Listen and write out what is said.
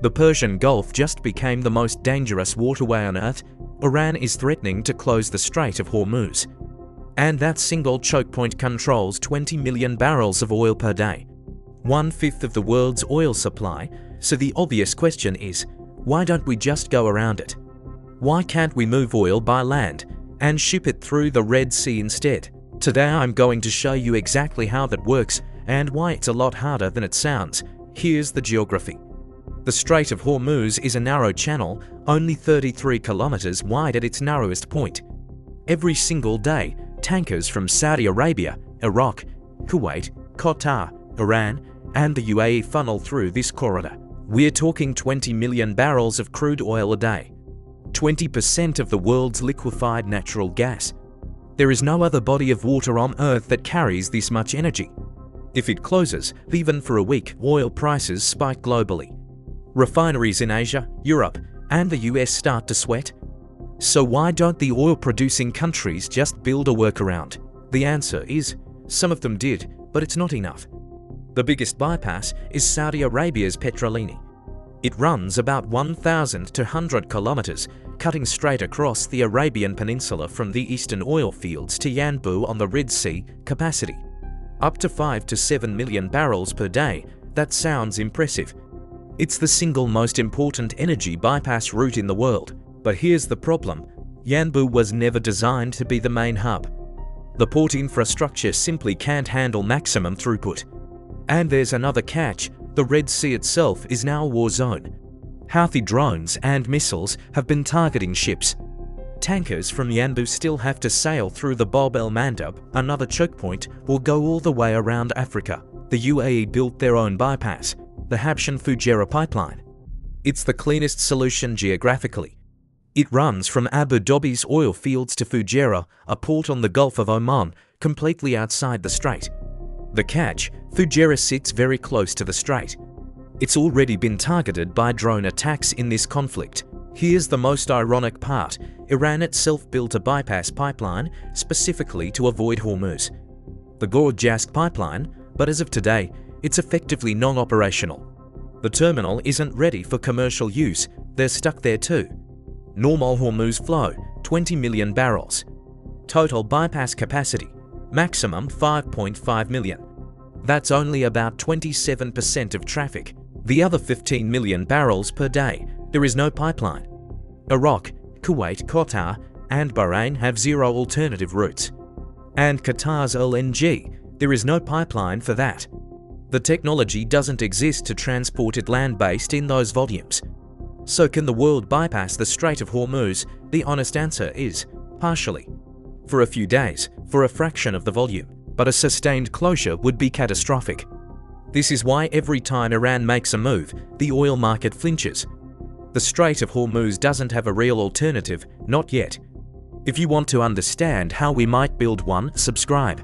The Persian Gulf just became the most dangerous waterway on Earth. Iran is threatening to close the Strait of Hormuz. And that single choke point controls 20 million barrels of oil per day, 1/5 of the world's oil supply. So the obvious question is, why don't we just go around it? Why can't we move oil by land and ship it through the Red Sea instead? Today I'm going to show you exactly how that works and why it's a lot harder than it sounds. Here's the geography. The Strait of Hormuz is a narrow channel, only 33 kilometers wide at its narrowest point. Every single day, tankers from Saudi Arabia, Iraq, Kuwait, Qatar, Iran, and the UAE funnel through this corridor. We're talking 20 million barrels of crude oil a day, 20% of the world's liquefied natural gas. There is no other body of water on Earth that carries this much energy. If it closes, even for a week, oil prices spike globally. Refineries in Asia, Europe, and the US start to sweat. So why don't the oil-producing countries just build a workaround? The answer is, some of them did, but it's not enough. The biggest bypass is Saudi Arabia's Petroline. It runs about 1,200 kilometers, cutting straight across the Arabian Peninsula from the eastern oil fields to Yanbu on the Red Sea. Capacity up to 5 to 7 million barrels per day. That sounds impressive. It's the single most important energy bypass route in the world. But here's the problem. Yanbu was never designed to be the main hub. The port infrastructure simply can't handle maximum throughput. And there's another catch. The Red Sea itself is now a war zone. Houthi drones and missiles have been targeting ships. Tankers from Yanbu still have to sail through the Bab el-Mandab, another choke point, or go all the way around Africa. The UAE built their own bypass, the Habshan-Fujairah pipeline. It's the cleanest solution geographically. It runs from Abu Dhabi's oil fields to Fujairah, a port on the Gulf of Oman, completely outside the strait. The catch, Fujairah sits very close to the strait. It's already been targeted by drone attacks in this conflict. Here's the most ironic part. Iran itself built a bypass pipeline specifically to avoid Hormuz, the Goreh-Jask pipeline, but as of today, it's effectively non-operational. The terminal isn't ready for commercial use. They're stuck there too. Normal Hormuz flow, 20 million barrels. Total bypass capacity, maximum 5.5 million. That's only about 27% of traffic. The other 15 million barrels per day, there is no pipeline. Iraq, Kuwait, Qatar, and Bahrain have zero alternative routes. And Qatar's LNG, there is no pipeline for that. The technology doesn't exist to transport it land-based in those volumes. So can the world bypass the Strait of Hormuz? The honest answer is, partially. For a few days, for a fraction of the volume, but a sustained closure would be catastrophic. This is why every time Iran makes a move, the oil market flinches. The Strait of Hormuz doesn't have a real alternative, not yet. If you want to understand how we might build one, subscribe.